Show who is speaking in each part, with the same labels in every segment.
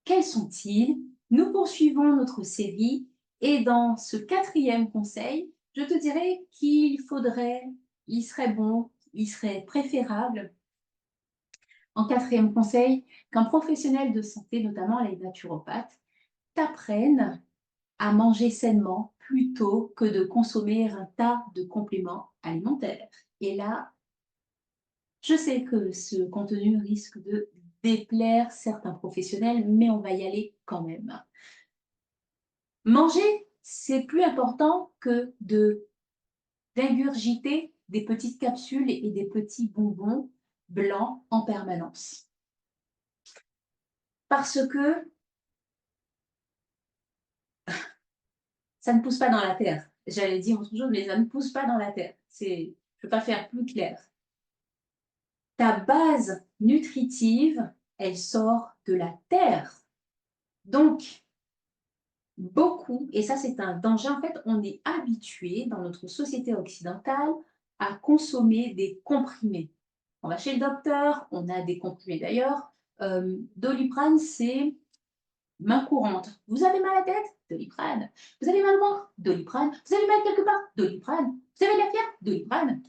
Speaker 1: quels sont-ils? Nous poursuivons notre série et dans ce 4e conseil, je te dirais il serait bon, il serait préférable, en 4e conseil, qu'un professionnel de santé, notamment les naturopathes, t'apprennent à manger sainement plutôt que de consommer un tas de compléments alimentaires. Et là, je sais que ce contenu risque de déplaire certains professionnels, mais on va y aller quand même. Manger, c'est plus important que d'ingurgiter des petites capsules et des petits bonbons blancs en permanence. Parce que ça ne pousse pas dans la terre. J'allais dire autre chose, mais ça ne pousse pas dans la terre. Je ne peux pas faire plus clair. Ta base nutritive, elle sort de la terre. Donc, beaucoup, et ça c'est un danger, en fait, on est habitué dans notre société occidentale à consommer des comprimés. On va chez le docteur, on a des comprimés d'ailleurs. Doliprane, c'est main courante. Vous avez mal à la tête? Doliprane. Vous avez mal au ventre? Doliprane. Vous avez mal quelque part? Doliprane. Vous avez de la fièvre? Doliprane.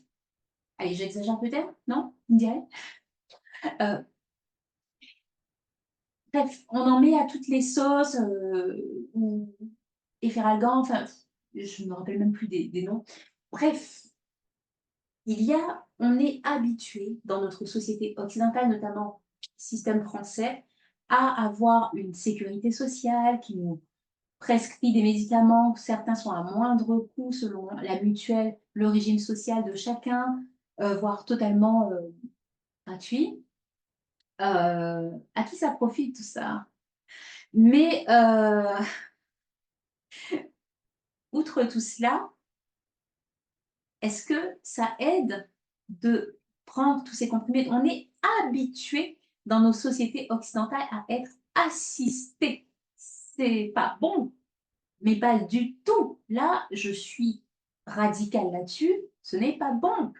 Speaker 1: Allez, j'exagère peut-être? Non? Vous me direz? Euh, Bref, on en met à toutes les sauces, ou efferalgan, enfin, je ne me rappelle même plus des noms. Bref, on est habitué dans notre société occidentale, notamment système français, à avoir une sécurité sociale qui nous prescrit des médicaments. Certains sont à moindre coût selon la mutuelle, le régime social de chacun, voire totalement gratuit. À qui ça profite tout ça? Mais outre tout cela, est-ce que ça aide de prendre tous ces comprimés? On est habitué dans nos sociétés occidentales à être assistés. C'est pas bon, mais pas du tout. Là, je suis radicale là-dessus. Ce n'est pas bon.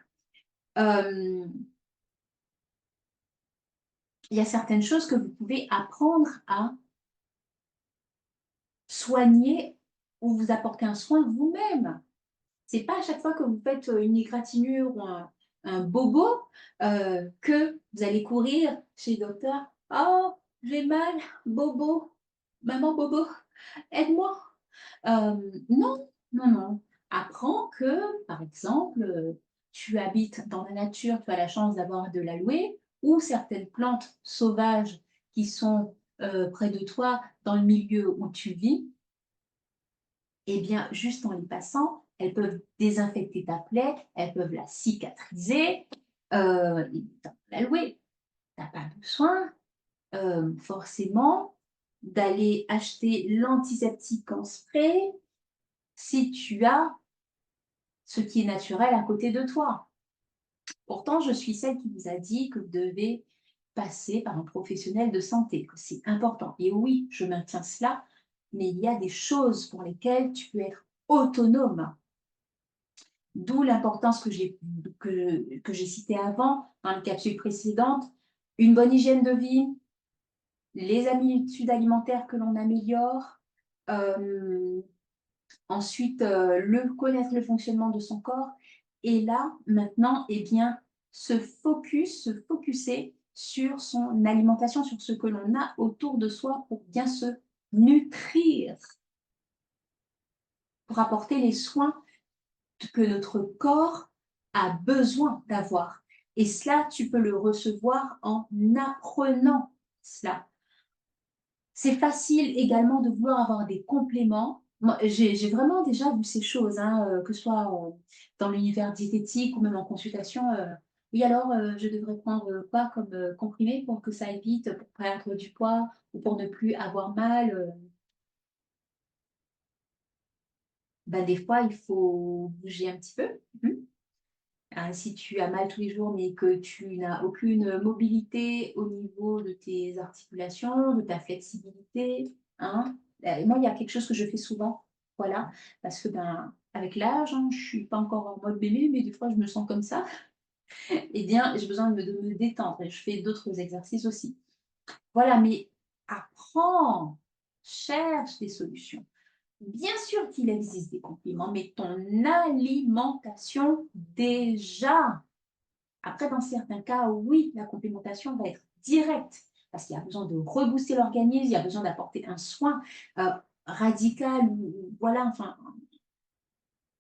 Speaker 1: Il y a certaines choses que vous pouvez apprendre à soigner ou vous apporter un soin vous-même. C'est pas à chaque fois que vous faites une égratignure ou un bobo que vous allez courir chez le docteur. Oh, j'ai mal, bobo, maman bobo, aide-moi. Non, non, non. Apprends que, par exemple, tu habites dans la nature, tu as la chance d'avoir de l'aloe ou certaines plantes sauvages qui sont près de toi dans le milieu où tu vis, eh bien, juste en les passant, elles peuvent désinfecter ta plaie, elles peuvent la cicatriser. Dans l'aloe, tu n'as pas besoin forcément d'aller acheter l'antiseptique en spray si tu as ce qui est naturel à côté de toi. Pourtant, je suis celle qui vous a dit que vous devez passer par un professionnel de santé, que c'est important. Et oui, je maintiens cela, mais il y a des choses pour lesquelles tu peux être autonome. D'où l'importance que j'ai citée avant, dans les capsules précédentes, une bonne hygiène de vie, les habitudes alimentaires que l'on améliore, euh, ensuite connaître le fonctionnement de son corps, et là, maintenant, eh bien, se focuser sur son alimentation, sur ce que l'on a autour de soi pour bien se nutrir, pour apporter les soins que notre corps a besoin d'avoir. Et cela, tu peux le recevoir en apprenant cela. C'est facile également de vouloir avoir des compléments. Moi, j'ai vraiment déjà vu ces choses, hein, que ce soit dans l'univers diététique ou même en consultation. Oui, alors, je devrais prendre quoi comme comprimé pour que ça évite, pour perdre du poids ou pour ne plus avoir mal. Ben, des fois, il faut bouger un petit peu. Si tu as mal tous les jours, mais que tu n'as aucune mobilité au niveau de tes articulations, de ta flexibilité, hein. Moi, il y a quelque chose que je fais souvent, voilà, parce que ben, avec l'âge, hein, je ne suis pas encore en mode bébé, mais des fois, je me sens comme ça. Eh bien, j'ai besoin de me détendre et je fais d'autres exercices aussi. Voilà, mais apprends, cherche des solutions. Bien sûr qu'il existe des compléments, mais ton alimentation déjà. Après, dans certains cas, oui, la complémentation va être directe parce qu'il y a besoin de rebooster l'organisme, il y a besoin d'apporter un soin radical ou voilà, enfin,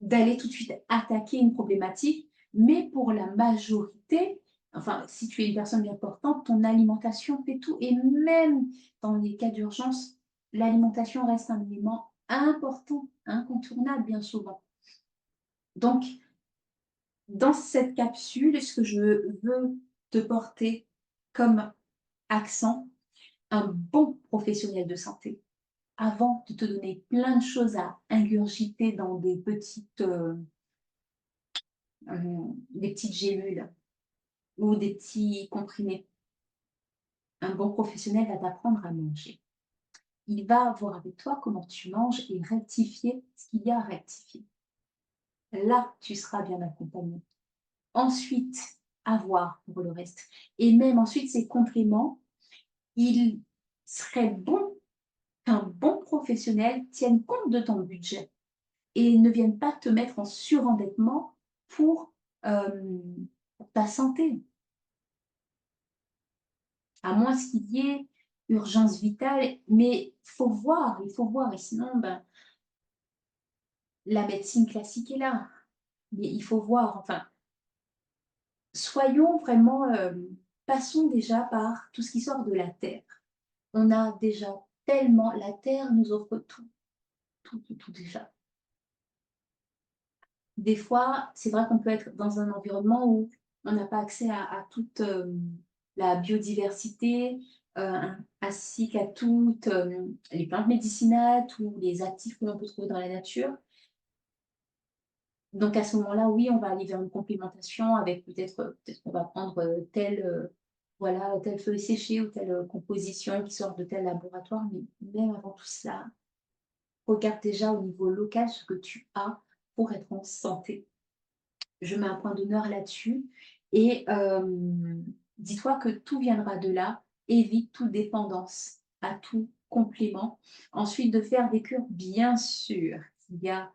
Speaker 1: d'aller tout de suite attaquer une problématique. Mais pour la majorité, enfin, si tu es une personne bien portante, ton alimentation fait tout. Et même dans les cas d'urgence, l'alimentation reste un élément important, incontournable bien souvent. Donc, dans cette capsule, ce que je veux te porter comme accent, un bon professionnel de santé. Avant de te donner plein de choses à ingurgiter dans des petites gélules ou des petits comprimés, un bon professionnel va t'apprendre à manger. Il va voir avec toi comment tu manges et rectifier ce qu'il y a à rectifier. Là, tu seras bien accompagné. Ensuite, avoir pour le reste. Et même ensuite, ces compléments, il serait bon qu'un bon professionnel tienne compte de ton budget et ne vienne pas te mettre en surendettement pour, pour ta santé. À moins qu'il y ait urgence vitale, mais il faut voir et sinon, ben, la médecine classique est là. Mais il faut voir, enfin, soyons vraiment, passons déjà par tout ce qui sort de la terre. On a déjà tellement, la terre nous offre tout, tout, tout, tout déjà. Des fois, c'est vrai qu'on peut être dans un environnement où on n'a pas accès à toute la biodiversité, ainsi qu'à toutes les plantes médicinales, tous les actifs que l'on peut trouver dans la nature. Donc à ce moment-là, oui, on va aller vers une complémentation avec peut-être qu'on va prendre voilà, telle feuille séchée ou telle composition qui sort de tel laboratoire. Mais même avant tout cela, regarde déjà au niveau local ce que tu as pour être en santé. Je mets un point d'honneur là-dessus et dis-toi que tout viendra de là. Évite toute dépendance à tout complément. Ensuite, de faire des cures, bien sûr, il y a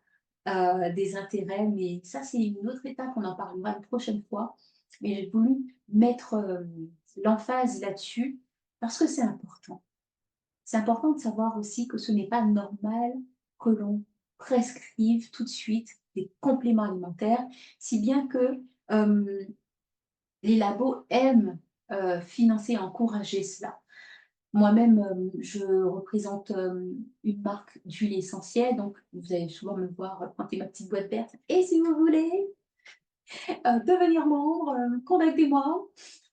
Speaker 1: des intérêts, mais ça, c'est une autre étape, on en parlera une prochaine fois. Mais j'ai voulu mettre l'emphase là-dessus parce que c'est important. C'est important de savoir aussi que ce n'est pas normal que l'on prescrive tout de suite des compléments alimentaires, si bien que les labos aiment financer et encourager cela. Moi-même, je représente une marque d'huile essentielle, donc vous allez souvent me voir pointer ma petite boîte verte. Et si vous voulez devenir membre, contactez-moi.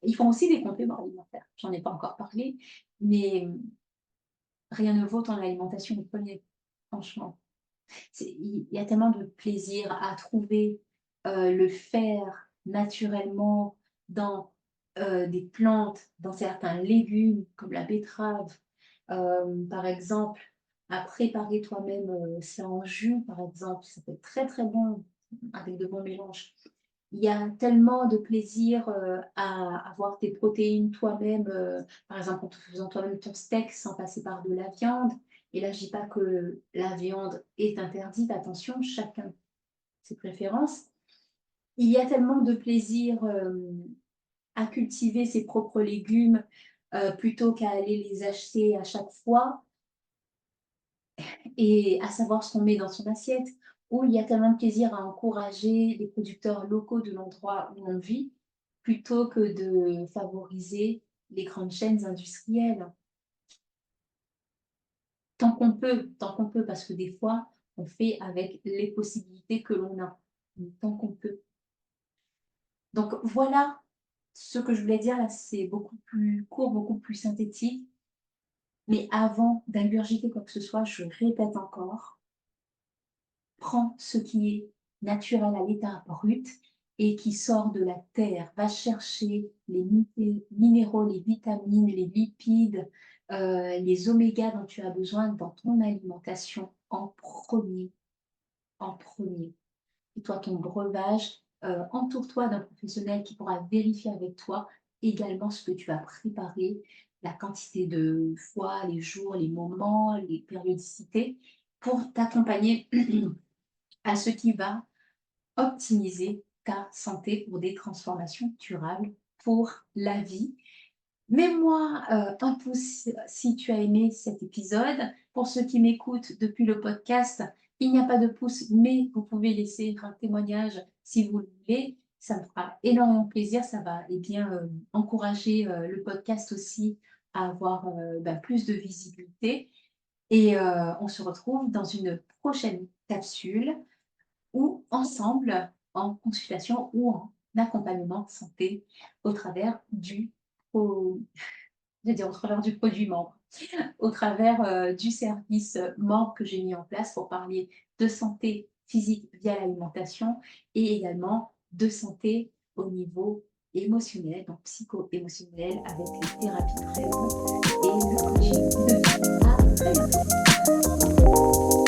Speaker 1: Ils font aussi des compléments alimentaires. J'en ai pas encore parlé, mais rien ne vaut ton alimentation au premier, franchement. Il y a tellement de plaisir à trouver le faire naturellement dans des plantes, dans certains légumes comme la betterave, par exemple, à préparer toi-même ça en jus, par exemple, ça peut être très très bon avec de bons mélanges. Il y a tellement de plaisir à avoir tes protéines toi-même, par exemple en te faisant toi-même ton steak sans passer par de la viande. Et là, je dis pas que la viande est interdite, attention, chacun ses préférences. Il y a tellement de plaisir à cultiver ses propres légumes plutôt qu'à aller les acheter à chaque fois et à savoir ce qu'on met dans son assiette, où il y a tellement de plaisir à encourager les producteurs locaux de l'endroit où on vit, plutôt que de favoriser les grandes chaînes industrielles. Tant qu'on peut, parce que des fois, on fait avec les possibilités que l'on a, mais tant qu'on peut. Donc voilà ce que je voulais dire là, c'est beaucoup plus court, beaucoup plus synthétique. Mais avant d'ingurgiter quoi que ce soit, je répète encore, prends ce qui est naturel à l'état brut et qui sort de la terre. Va chercher les minéraux, les vitamines, les lipides, les oméga dont tu as besoin dans ton alimentation en premier. En premier. Et toi, ton breuvage, entoure-toi d'un professionnel qui pourra vérifier avec toi également ce que tu as préparé la quantité de fois, les jours, les moments, les périodicités, pour t'accompagner à ce qui va optimiser ta santé pour des transformations durables pour la vie. Mets-moi un pouce si tu as aimé cet épisode. Pour ceux qui m'écoutent depuis le podcast, il n'y a pas de pouce, mais vous pouvez laisser un témoignage si vous le voulez. Ça me fera énormément plaisir. Ça va encourager le podcast aussi à avoir plus de visibilité. Et on se retrouve dans une prochaine capsule ou ensemble en consultation ou en accompagnement santé au travers du pro je veux dire au travers du produit membre, au travers, du service, membre que j'ai mis en place pour parler de santé physique via l'alimentation et également de santé au niveau émotionnel, donc psycho-émotionnel avec les thérapies brèves et le coaching de vie. À très bientôt.